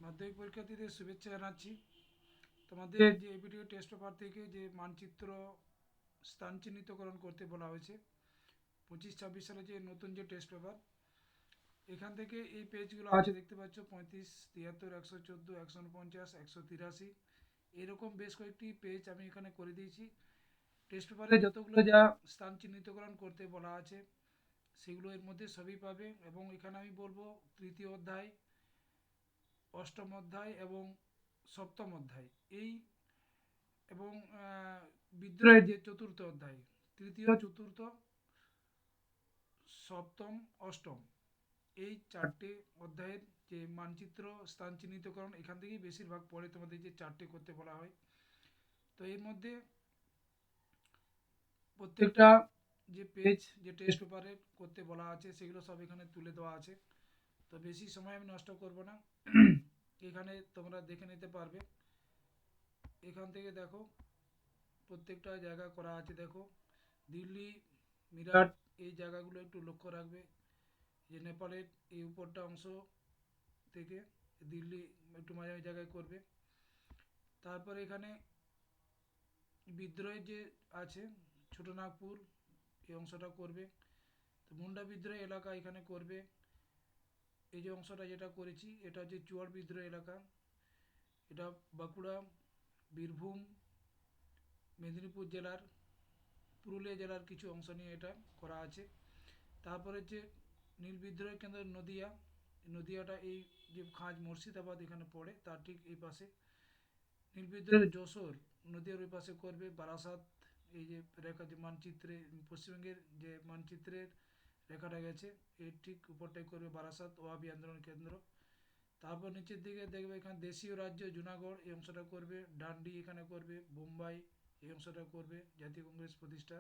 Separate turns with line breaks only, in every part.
মাধ্যমিক পরীক্ষার্থীদের শুভেচ্ছা জানাচ্ছি। তোমাদের যে ভিডিও টেস্ট পেপার থেকে যে মানচিত্র স্থান চিহ্নিতকরণ করতে বলা হয়েছে 25-26 সালে যে নতুন যে টেস্ট পেপার, এখান থেকে এই পেজগুলো আছে দেখতে পাচ্ছ, 35, 73, 114, 149, 183, এরকম বেশ কয়েকটি পেজ আমি এখানে করে দিয়েছি। টেস্ট পেপারে যতগুলো যা স্থান চিহ্নিতকরণ করতে বলা আছে সেগুলো এর মধ্যে সবই পাবে। এবং এখানে আমি বলবো তৃতীয় অধ্যায়, অষ্টম অধ্যায় এবং সপ্তম অধ্যায় এই, এবং বিদ্রোহের যে চতুর্থ অধ্যায়, তৃতীয়, চতুর্থ, সপ্তম, অষ্টম, এই চারটে অধ্যায়ের যে মানচিত্র স্থান চিহ্নিতকরণ এখান থেকেই বেশিরভাগ পড়ে তোমাদের যে চারটে করতে বলা হয়। তো এর মধ্যে প্রত্যেকটা যে পেজ যে টেস্ট পেপারে করতে বলা আছে সেগুলো সব এখানে তুলে দেওয়া আছে। তো বেশি সময় আমি নষ্ট করব না, এখানে তোমরা দেখে নিতে পারবে। এখান থেকে দেখো প্রত্যেকটা জায়গা করা আছে। দেখো দিল্লি, মিরাট, এই জায়গাগুলো একটু লক্ষ্য রাখবে। যে নেপালের এই উপরটা অংশ থেকে দিল্লি একটু মাঝামাঝি জায়গায় করবে। তারপরে এখানে বিদ্রোহের যে আছে ছোটনাগপুর, এই অংশটা করবে। তো মুন্ডা বিদ্রোহ এলাকা এখানে করবে। এই যে অংশটা যেটা করেছি এটা হচ্ছে চুয়াড় বিদ্রোহ এলাকা। এটা বাঁকুড়া, বীরভূম, মেদিনীপুর জেলার, পুরুলিয়া জেলার কিছু অংশ নিয়ে এটা করা আছে। তারপরে হচ্ছে নীল বিদ্রোহের কেন্দ্র নদিয়া। নদিয়াটা এই যে খাঁজ মুর্শিদাবাদ এখানে পড়ে তার ঠিক এই পাশে। নীল বিদ্রোহের যশোর নদিয়ার ওই পাশে করবে। বারাসাত, এই যে রেখা যে মানচিত্রে পশ্চিমবঙ্গের যে মানচিত্রের রেখাটা গেছে এর ঠিক উপরটাই করবে বারাসাত ওয়াবি আন্দোলন কেন্দ্র। তারপর নিচের দিকে দেখবে এখানে দেশীয় রাজ্য জুনাগড়, এই অংশটা করবে। ডান্ডি এখানে করবে। বোম্বাই এই অংশটা করবে জাতীয় কংগ্রেস প্রতিষ্ঠা।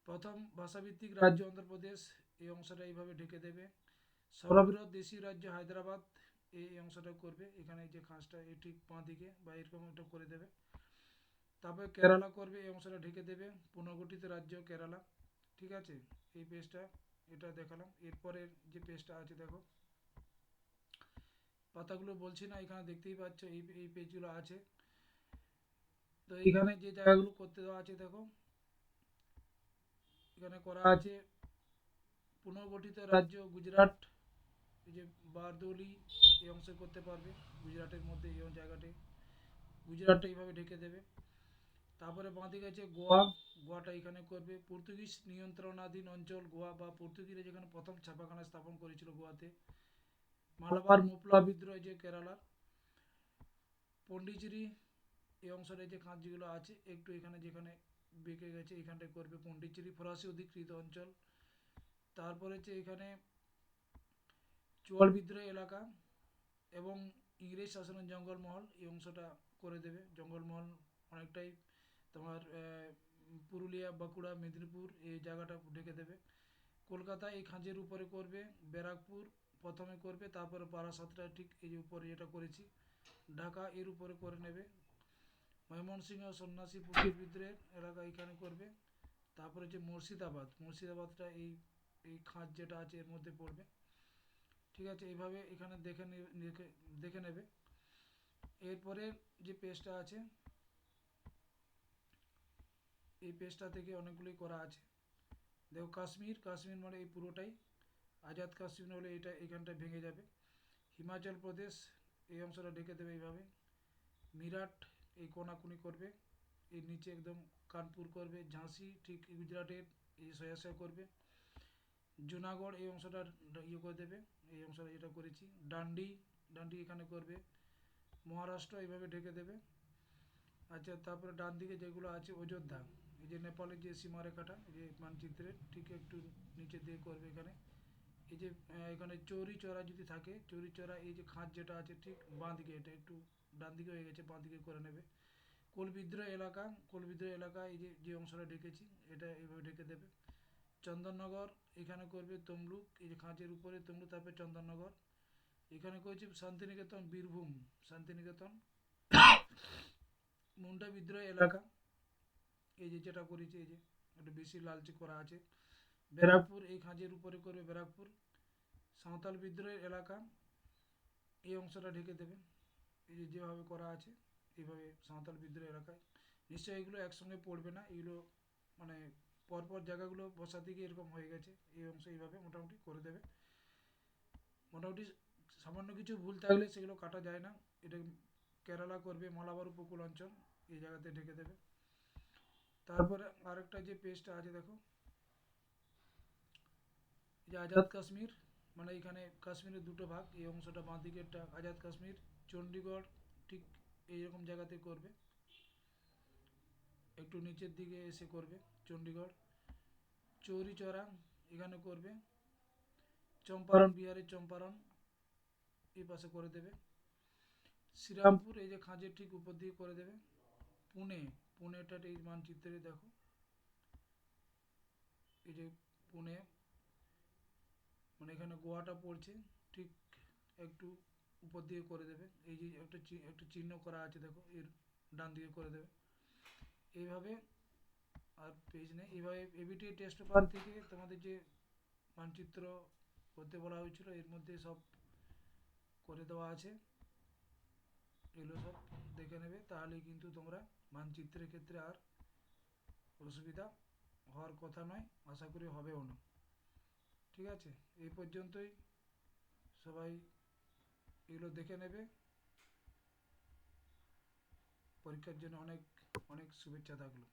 প্রথম ভাষাভিত্তিক রাজ্য অন্ধ্রপ্রদেশ, এই অংশটা এইভাবে ঢেকে দেবে। সর্ববৃহৎ দেশীয় রাজ্য হায়দ্রাবাদ, এই অংশটা করবে। এখানে যে খাঁজটা এই ঠিক বাঁ দিকে বা এরকম একটা করে দেবে। তারপরে কেরালা করবে, এই অংশটা ঢেকে দেবে। পুনর্গঠিত রাজ্য কেরালা। ঠিক আছে, এই পেজটা এটা দেখালাম। এরপরের যে পেজটা আছে দেখো, পাতাগুলো বলছি না, এখানে দেখতেই পাচ্ছ এই পেজগুলো আছে। তো এখানে যে জায়গাগুলো করতে দেওয়া আছে দেখো, এখানে করা আছে পুনর্গঠিত রাজ্য গুজরাট, এই যে বারদৌলি এই অংশে করতে পারবে। গুজরাটের মধ্যে এই জায়গাটি, গুজরাটটা এইভাবে ঢেকে দেবে। তারপরে বাঁদিকে আছে গোয়া, গোয়াটা এখানে করবে। পর্তুগিজ নিয়ন্ত্রণাধীন অঞ্চল গোয়া, বা পর্তুগিজরা যেখানে প্রথম ছাপাখানা স্থাপন করেছিল গোয়াতে। মালাবার মুপলা বিদ্রোহ যে কেরালার। পন্ডিচেরি, এই অংশটা যে খাঁজ যেগুলো আছে একটু এখানে যেখানে বেঁকে গেছে এখানটায় করবে পন্ডিচেরি, ফরাসি অধিকৃত অঞ্চল। তারপরে হচ্ছে এখানে চুয়াড় বিদ্রোহ এলাকা এবং ইংরেজ শাসনের জঙ্গলমহল, এই অংশটা করে দেবে। জঙ্গলমহল অনেকটাই তোমার পুরুলিয়া, বাঁকুড়া, মেদিনীপুর এই জায়গাটা ঢেকে দেবে। কলকাতা এই খাঁজের উপরে করবে। ব্যারাকপুর প্রথমে করবে, তারপরে বারাসাতটা ঠিক এই যে উপরে যেটা করেছি ঢাকা এর উপরে করে নেবে। ময়মনসিংহ সন্ন্যাসী পুকুর বিদ্রোহের এলাকা এখানে করবে। তারপরে যে মুর্শিদাবাদ, মুর্শিদাবাদটা এই এই খাঁজ যেটা আছে এর মধ্যে পড়বে। ঠিক আছে, এইভাবে এখানে দেখে নেবে। এরপরে যে পেজটা আছে এই পেজটা থেকে অনেকগুলোই করা আছে। দেখো কাশ্মীর, কাশ্মীর মানে এই পুরোটাই। আজাদ কাশ্মীর হলে এটা এখানটা ভেঙে যাবে। হিমাচল প্রদেশ, এই অংশটা ঢেকে দেবে এইভাবে। মিরাট এই কোনাকুনি করবে। এর নিচে একদম কানপুর করবে। ঝাঁসি ঠিক গুজরাটের এই সয়াসা করবে। জুনাগড় এই অংশটা ইয়ে করে দেবে, এই অংশটা যেটা করেছি। ডান্ডি, ডান্ডি এখানে করবে। মহারাষ্ট্র এইভাবে ঢেকে দেবে। আচ্ছা, তারপরে ডান দিকে যেগুলো আছে অযোধ্যা, এই যে নেপালের যে সীমারেখাটা এই যে মানচিত্রের ঠিক একটু নিচে দিয়ে করবে এখানে। এই যে এখানে চৌরি চড়া যদি থাকে, চৌরি চড়া এই যে খাঁজ যেটা আছে ঠিক বাঁ দিকে, এটা একটু ডান দিকে হয়ে গেছে, বাঁ দিকে করে নেবে। কোল বিদ্রোহ এলাকা, কোল বিদ্রোহ এলাকা এই যে যে অংশটা ঢেকেছি এটা এইভাবে ঢেকে দেবে। চন্দননগর এখানে করবে। তমলুক এই যে খাঁজের উপরে তমলুক, তারপরে চন্দননগর এখানে করেছি। শান্তিনিকেতন বীরভূম, শান্তিনিকেতন। মুন্ডা বিদ্রোহ এলাকা এই যে যেটা করেছি এই যে একটু বেশি লালচে করা আছে। ব্যারাকপুর এই খাঁজের উপরে করবে ব্যারাকপুর। সাঁওতাল বিদ্রোহের এলাকা এই অংশটা ঢেকে দেবে। এই যে যেভাবে করা আছে এইভাবে সাঁওতাল বিদ্রোহ এলাকায়। নিশ্চয়ই এগুলো একসঙ্গে পড়বে না, এগুলো মানে পরপর জায়গাগুলো বসাতে গিয়ে এরকম হয়ে গেছে। এই অংশ এইভাবে মোটামুটি করে দেবে। মোটামুটি সামান্য কিছু ভুল থাকলে সেগুলো কাটা যায় না। এটা কেরালা করবে, মালাবার উপকূল অঞ্চল, এই জায়গাতে ঢেকে দেবে। তারপরে আরেকটা যে পেজটা আছে দেখো, এই যে আজাদ কাশ্মীর, মানে এখানে কাশ্মীরের দুটো ভাগ, এই অংশটা বাঁ দিকেরটা আজাদ কাশ্মীর, চণ্ডীগড় ঠিক এইরকম জায়গাতে করবে, একটু নিচের দিকে এসে করবে চণ্ডীগড়। চৌরি চৌরা এখানে করবে, চম্পারণ বিহারের চম্পারণ এই পাশে করে দেবে। শ্রীরামপুর এই যে খাঁজের ঠিক উপর দিকে করে দেবে। পুনে, পুনেটা এই মানচিত্রে দেখো, এই যে পুনে, মানে এখানে গোয়াটা পড়ছে, ঠিক একটু উপর দিকে করে দেবে। এই যে একটা চিহ্ন করা আছে দেখো, এর ডান দিকে করে দেবে এইভাবে। আর পেজ নেই, এইভাবে এবিটি টেস্ট পেপার থেকে তোমাদের যে মানচিত্র করতে বলা হয়েছিল এর মধ্যে সব করে দেওয়া আছে, এগুলো সব দেখে নেবে, তাহলেই কিন্তু তোমরা মানচিত্রের ক্ষেত্রে আর অসুবিধা হওয়ার কথা নয়, আশা করি হবেও না। ঠিক আছে, এই পর্যন্তই। সবাই এগুলো দেখে নেবে। পরীক্ষার জন্য অনেক অনেক শুভেচ্ছা থাকলো।